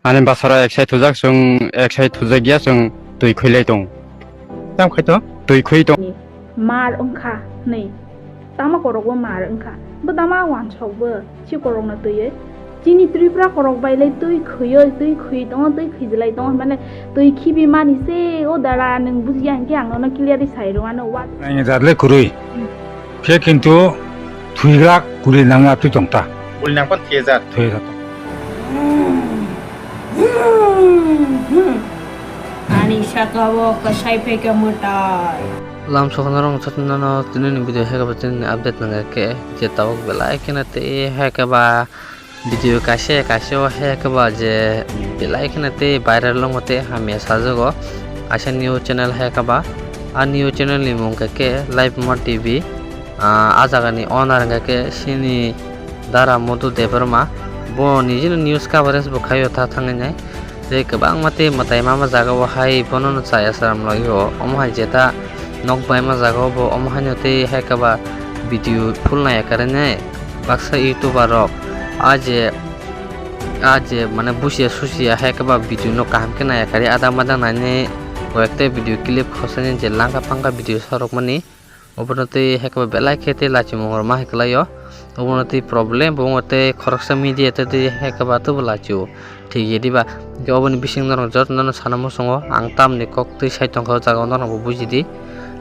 Ani basara ek side thujak sung ek side thujagia sung Twoi Khoi Tong. Tam Khoi Tong? Twoi Khoi Tong. Mar ongkha nei. Tama korok wa mar ongkha. Betama wan chok be chi korok na tuye. Chini tripra korok bai lai Twoi Khoi Tong Lai Tong mane Twoi khibi mani se o dara nang bujian kyang no clear di sai ro ano wat. Nai darle kurui. Phe kintu thuirak kuri nanga tu tongta. Ul nang kon thieza. Thuirak. Ani shakawo Ksf Lila Mwtai. Lam sokonarong satnano tinin video heka batin update nanga ke jetawok belai kena te heka ba video kashe heka ba je belai kena te viral longote hamia sajogo asa new channel heka ba a new channel ni mung ke Libuma TV ajagani owner ke sini dara modu debarma bo nijin news coverage bo khayo tha thangai je kabang mate matai mama jaga wa hai bonon chaya saram loyo omha jeta nok bai ma jaga bo omha nyote hekaba video full na karane baksa youtuber rok aje মানে বুঝিয়ে সুসিয়া হেকবা video ন কাম কে না কারি আদা মাদা নানে কয়েকটা video clip খসনে যে লাঙ্কা পাঙ্কা video সরক মানি অবনতি হেকবা বেলাই খেতে লাচি মহর মা হেকলায় অবনতি প্রবলেম বমতে খরকসা মিডিয়াতে দি হেকবা তো লাচিও ঠিক এদিবা কে অবনি বিসিং নরং জত নন সানামো সঙ্গ আং তামনি কক্তি সাইতং খ জাগা নরং বুঝিদি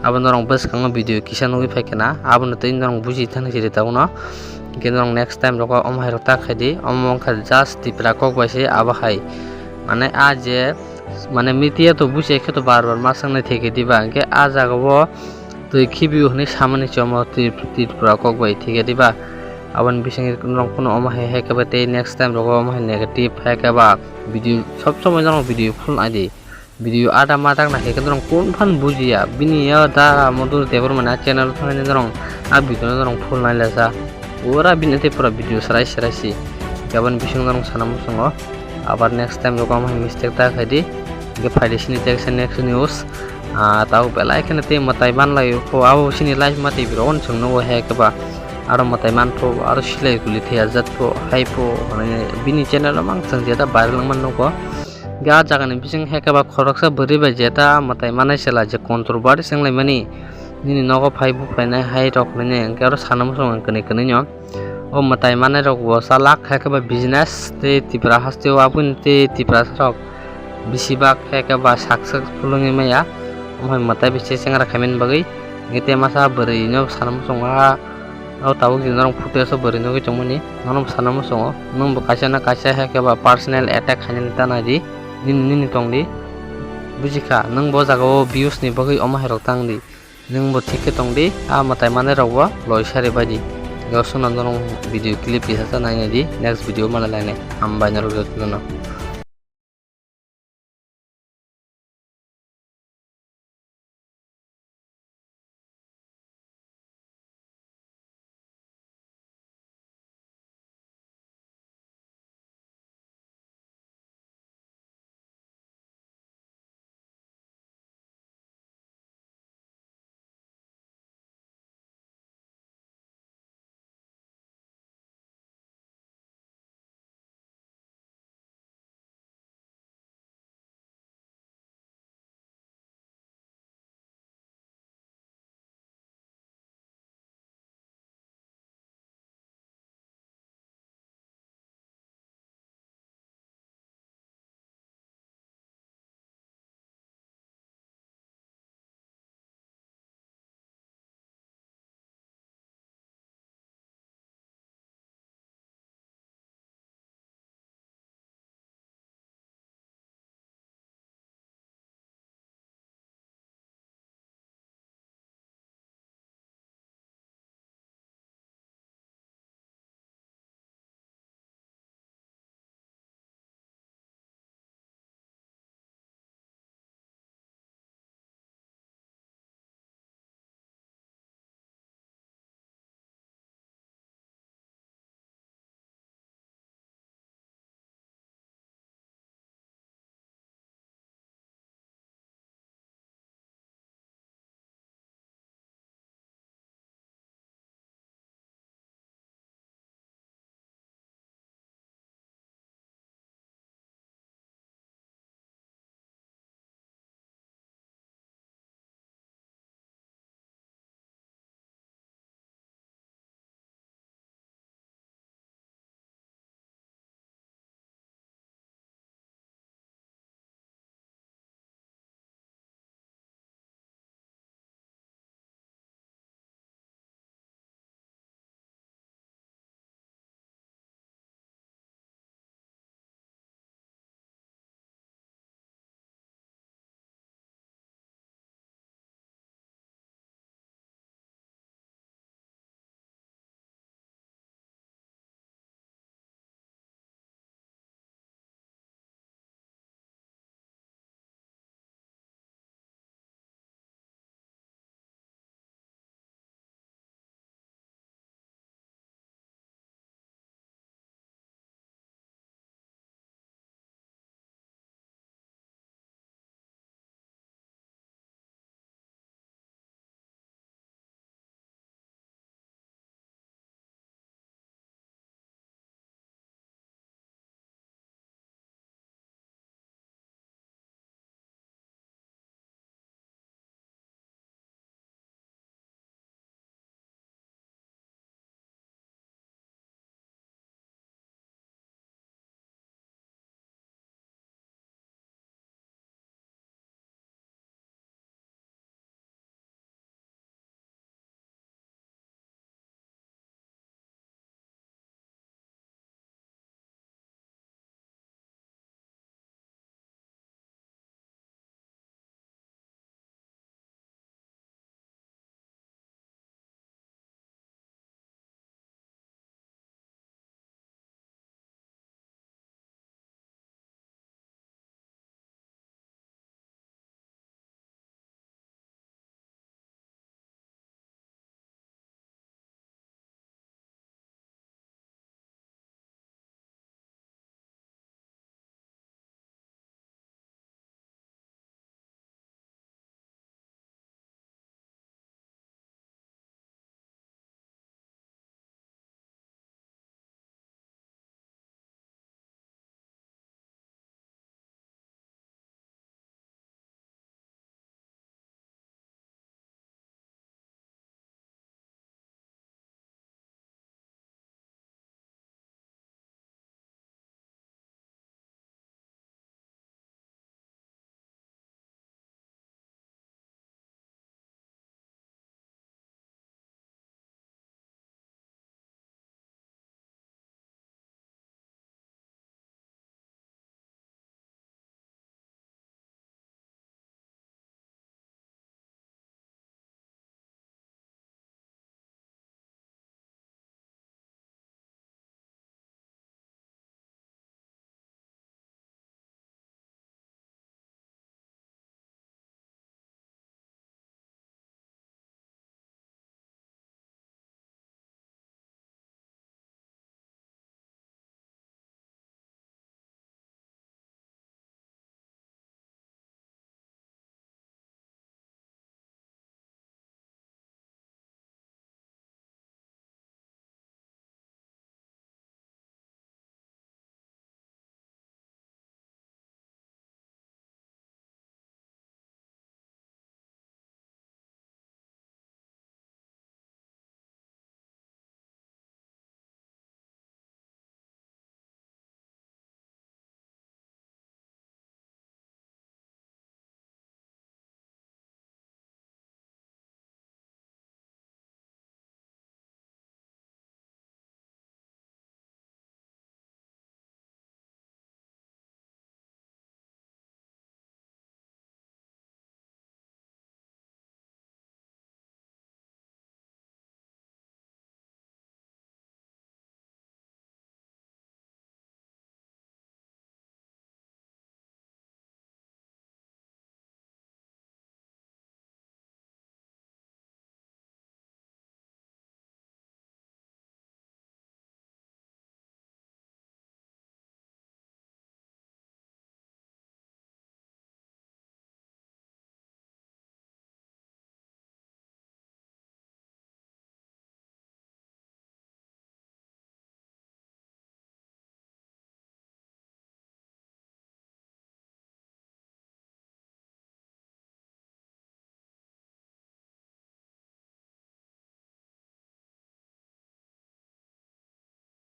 আবন নরং বস কাং ভিডিও কিসানুই ফাইকেনা আবনতি নরং বুঝি Thani Siri তাউনা Kinong next time roko om hai rota khadi om khad just tipra kok baise abahai mane aje mane mitia to buche khe to bar masang na theke diba ke aja go to khibi hni samani chomo tipra kok bai theke diba aban bising kinong kono om hai ke bate next time roko om hai negative hai ke ba video sob somoy jang video full adi video ada matak na ke kinong kon phan bujiya bini ya da modur debor mana channel thane jang a video jang full na lesa ora binate pura video sarai gaban bising narong sanam songo abar next time rokam mistake ta khadi ge faide sini tek next news tau belai kene te matai ban lai ko aw sini live mate biron sungno he ke ba aro matai man po aro silai guli thia jat po hai po bini channel mang sang jeta viral man no ko ga jaga ni bising he ke ba khoroksa bari ba jeta matai manai sela je controversy sanglai mani nini nogo phaibu phainai hai rok mane garo sanam song kane nyo o matai mane rok bo salak khaka business te tipra haste wabun te tipra rok bisibak khaka ba successful ngi maya omhai matai bise sengra khamen bagai gete masa bari no sanam song ha au tawu jinarong fute so bari no ge chomani nonom sanam song nom bo kaisa khaka ba personal attack khanin tanadi nini tongdi bujika nang bo jago views ni bagai omhai rok tangdi nung bo thike tongdi a matai mane rokwa loi sare badi gausun andong video clip bisa ta nai di next video mana lane hambai na ro